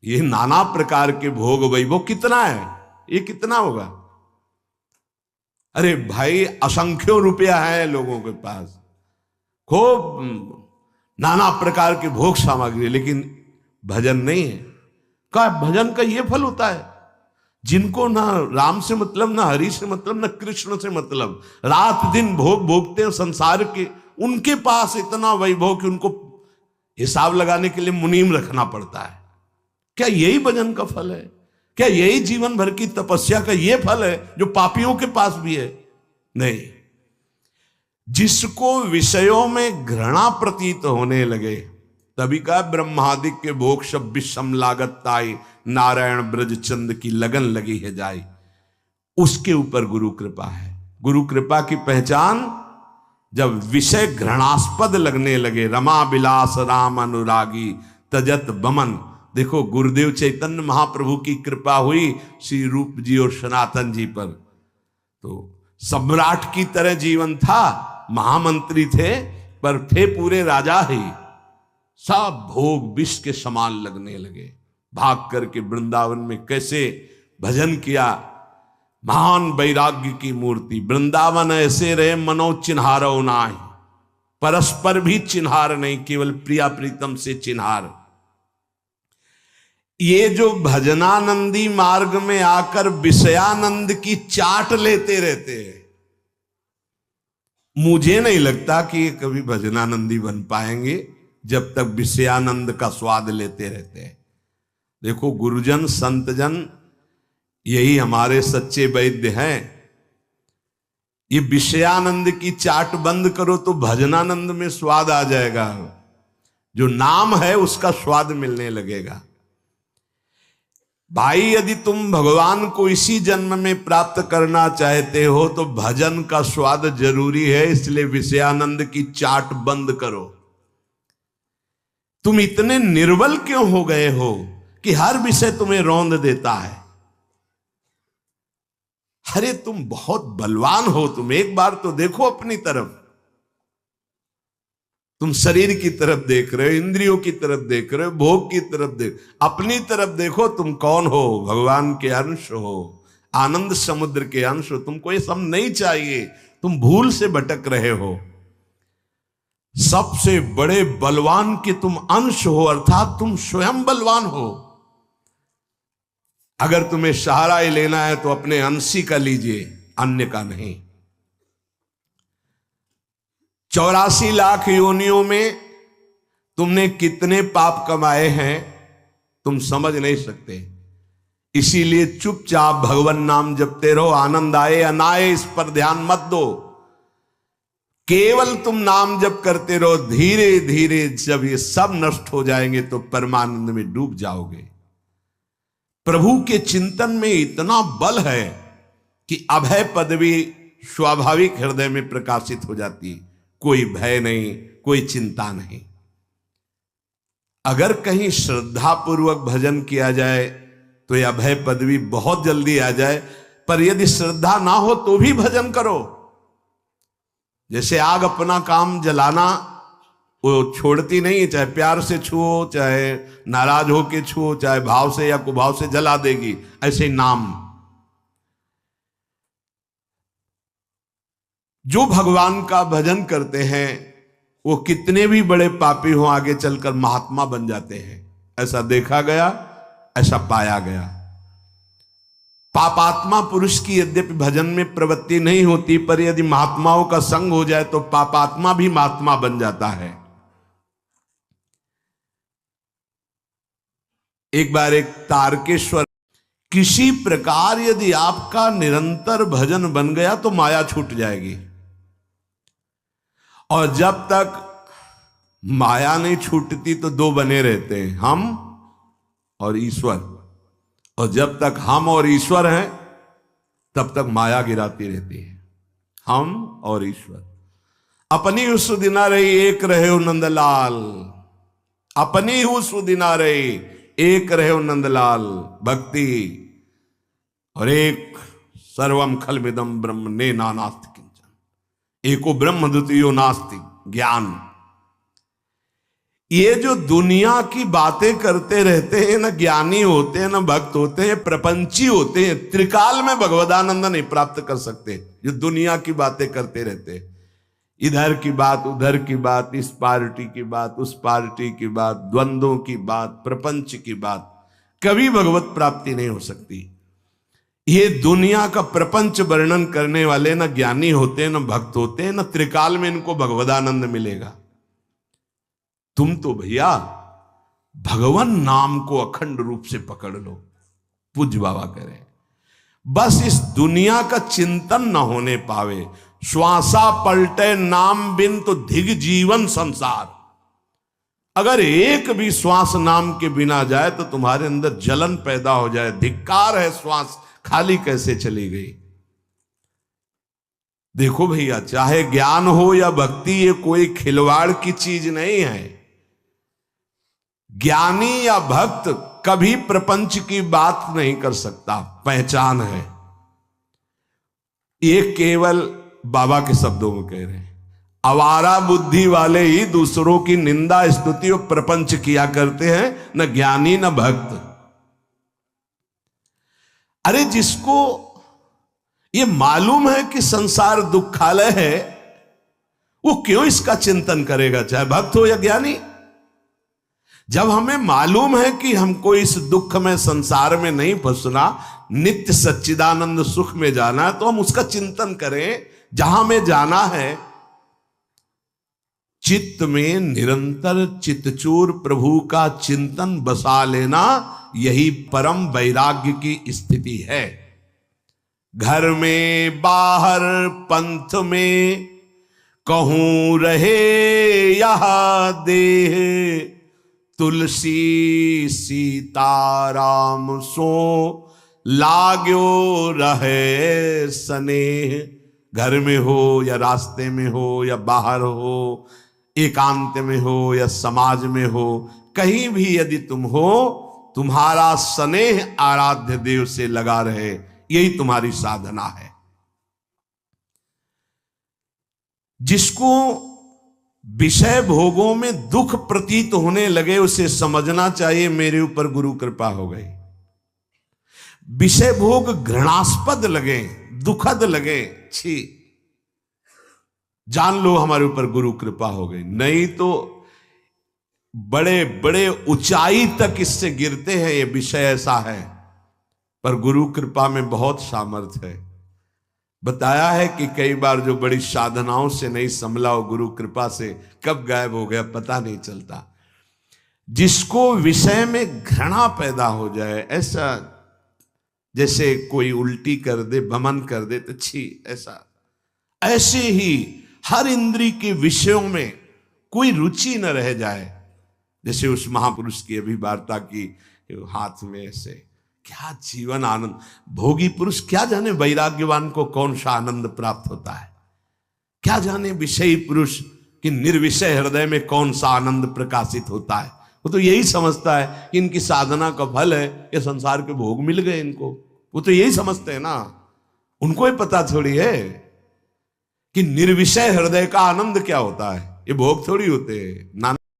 ये नाना प्रकार के भोग वैभव कितना है, ये कितना होगा? अरे भाई असंख्यों रुपया है लोगों के पास, खूब नाना प्रकार के भोग सामग्री, लेकिन भजन नहीं है। का भजन का ये फल होता है, जिनको ना राम से मतलब, ना हरि से मतलब, ना कृष्ण से मतलब, रात दिन भोग भोगते हैं संसार के, उनके पास इतना वैभव कि उनको हिसाब लगाने के लिए मुनीम रखना पड़ता है। क्या यही भजन का फल है? क्या यही जीवन भर की तपस्या का ये फल है जो पापियों के पास भी है? नहीं। जिसको विषयों में घृणा प्रतीत होने लगे, तभी का ब्रह्मादिक के भोग सब विषम लागत ताई, नारायण ब्रज चंद की लगन लगी है जाई, उसके ऊपर गुरु कृपा है। गुरु कृपा की पहचान, जब विषय घृणास्पद लगने लगे, रमा बिलास राम अनुरागी तजत बमन। देखो गुरुदेव चैतन्य महाप्रभु की कृपा हुई श्री रूप जी और सनातन जी पर, तो सम्राट की तरह जीवन था, महामंत्री थे, पर थे पूरे राजा ही। सब भोग विष के समान लगने लगे। भाग करके वृंदावन में कैसे भजन किया, महान वैराग्य की मूर्ति। वृंदावन ऐसे रहे मनो चिन्हारो नाहि, परस्पर भी चिन्हार नहीं, केवल प्रिया प्रीतम से चिन्हार। ये जो भजनानंदी मार्ग में आकर विषयानंद की चाट लेते रहते हैं, मुझे नहीं लगता कि ये कभी भजनानंदी बन पाएंगे जब तक विषयानंद का स्वाद लेते रहते हैं। देखो गुरुजन संतजन यही हमारे सच्चे वैद्य हैं। ये विषयानंद की चाट बंद करो तो भजनानंद में स्वाद आ जाएगा, जो नाम है उसका स्वाद मिलने लगेगा। भाई यदि तुम भगवान को इसी जन्म में प्राप्त करना चाहते हो तो भजन का स्वाद जरूरी है, इसलिए विषयानंद की चाट बंद करो। तुम इतने निर्बल क्यों हो गए हो कि हर विषय तुम्हें रौंद देता है? अरे तुम बहुत बलवान हो, तुम एक बार तो देखो अपनी तरफ। तुम शरीर की तरफ देख रहे हो, इंद्रियों की तरफ देख रहे हो, भोग की तरफ देख, अपनी तरफ देखो। तुम कौन हो? भगवान के अंश हो, आनंद समुद्र के अंश हो। तुमको ये सब नहीं चाहिए, तुम भूल से भटक रहे हो। सबसे बड़े बलवान के तुम अंश हो, अर्थात तुम स्वयं बलवान हो। अगर तुम्हें सहारा ही लेना है तो अपने अंशी का लीजिए, अन्य का नहीं। 84 लाख योनियों में तुमने कितने पाप कमाए हैं तुम समझ नहीं सकते। इसीलिए चुपचाप भगवान नाम जपते रहो, आनंद आए अनाए इस पर ध्यान मत दो। केवल तुम नाम जप करते रहो, धीरे धीरे जब ये सब नष्ट हो जाएंगे तो परमानंद में डूब जाओगे। प्रभु के चिंतन में इतना बल है कि अभय पदवी स्वाभाविक हृदय में प्रकाशित हो जाती है। कोई भय नहीं, कोई चिंता नहीं। अगर कहीं श्रद्धा पूर्वक भजन किया जाए तो यह अभय पदवी बहुत जल्दी आ जाए, पर यदि श्रद्धा ना हो तो भी भजन करो। जैसे आग अपना काम जलाना वो छोड़ती नहीं है, चाहे प्यार से छुओ, चाहे नाराज होके छुओ, चाहे भाव से या कुभाव से जला देगी। ऐसे नाम, जो भगवान का भजन करते हैं वो कितने भी बड़े पापी हो आगे चलकर महात्मा बन जाते हैं। ऐसा देखा गया, ऐसा पाया गया। पापात्मा पुरुष की यद्यपि भजन में प्रवृत्ति नहीं होती, पर यदि महात्माओं का संग हो जाए तो पापात्मा भी महात्मा बन जाता है। एक बार एक तारकेश्वर, किसी प्रकार यदि आपका निरंतर भजन बन गया तो माया छूट जाएगी, और जब तक माया नहीं छूटती तो दो बने रहते हैं, हम और ईश्वर। और जब तक हम और ईश्वर हैं तब तक माया गिराती रहती है। हम और ईश्वर अपनी ही सुदिना रही एक रहे हो नंदलाल, अपनी ही सुदिना रही एक रहे हो नंदलाल। भक्ति और एक सर्वम खलमिदम ब्रह्म ने नानास्ति किंचन, एको ब्रह्म द्वितीयो नास्ति ज्ञान। ये जो दुनिया की बातें करते रहते हैं, न ज्ञानी होते हैं, न भक्त होते हैं, प्रपंची होते हैं, त्रिकाल में भगवदानंद नहीं प्राप्त कर सकते। जो दुनिया की बातें करते रहते हैं, इधर की बात, उधर की बात, इस पार्टी की बात, उस पार्टी की बात, द्वंद्वों की बात, प्रपंच की बात, कभी भगवत प्राप्ति नहीं हो सकती। ये दुनिया का प्रपंच वर्णन करने वाले न ज्ञानी होते हैं, न भक्त होते हैं, न त्रिकाल में इनको भगवदानंद मिलेगा। तुम तो भैया भगवान नाम को अखंड रूप से पकड़ लो। पूज्य बाबा कह रहे हैं, बस इस दुनिया का चिंतन न होने पावे। श्वासा पलटे नाम बिन तो धिग जीवन संसार। अगर एक भी श्वास नाम के बिना जाए तो तुम्हारे अंदर जलन पैदा हो जाए। धिक्कार है, श्वास खाली कैसे चली गई। देखो भैया, चाहे ज्ञान हो या भक्ति, ये कोई खिलवाड़ की चीज नहीं है। ज्ञानी या भक्त कभी प्रपंच की बात नहीं कर सकता, पहचान है। ये केवल बाबा के शब्दों में कह रहे हैं। आवारा बुद्धि वाले ही दूसरों की निंदा स्तुति और प्रपंच किया करते हैं, न ज्ञानी न भक्त। अरे जिसको ये मालूम है कि संसार दुखालय है, वो क्यों इसका चिंतन करेगा, चाहे भक्त हो या ज्ञानी। जब हमें मालूम है कि हमको इस दुख में, संसार में नहीं फंसना, नित्य सच्चिदानंद सुख में जाना है, तो हम उसका चिंतन करें। जहां में जाना है, चित्त में निरंतर चित्तचूर प्रभु का चिंतन बसा लेना, यही परम वैराग्य की स्थिति है। घर में बाहर पंथ में कहूं रहे यह देह, तुलसी सीताराम सो लाग्यो रहे स्नेह। घर में हो या रास्ते में हो या बाहर हो, एकांत में हो या समाज में हो, कहीं भी यदि तुम हो, तुम्हारा स्नेह आराध्य देव से लगा रहे, यही तुम्हारी साधना है। जिसको विषय भोगों में दुख प्रतीत होने लगे, उसे समझना चाहिए मेरे ऊपर गुरु कृपा हो गई। विषय भोग घृणास्पद लगे, दुखद लगे, छी, जान लो हमारे ऊपर गुरु कृपा हो गई। नहीं तो बड़े बड़े ऊंचाई तक इससे गिरते हैं, ये विषय ऐसा है। पर गुरु कृपा में बहुत सामर्थ्य है। बताया है कि कई बार जो बड़ी साधनाओं से नहीं संभला, वो गुरु कृपा से कब गायब हो गया पता नहीं चलता। जिसको विषय में घृणा पैदा हो जाए, ऐसा जैसे कोई उल्टी कर दे, बमन कर दे, तो छी, ऐसे ही हर इंद्री के विषयों में कोई रुचि न रह जाए। जैसे उस महापुरुष की अभी वार्ता की, हाथ में ऐसे क्या जीवन आनंद। भोगी पुरुष क्या जाने वैराग्यवान को कौन सा आनंद प्राप्त होता है, क्या जाने विषयी पुरुष कि निर्विषय हृदय में कौन सा आनंद प्रकाशित होता है। वो तो यही समझता है कि इनकी साधना का फल है, ये संसार के भोग मिल गए इनको। वो तो यही समझते हैं ना, उनको ही पता थोड़ी है कि निर्विषय हृदय का आनंद क्या होता है। ये भोग थोड़ी होते हैं, नाना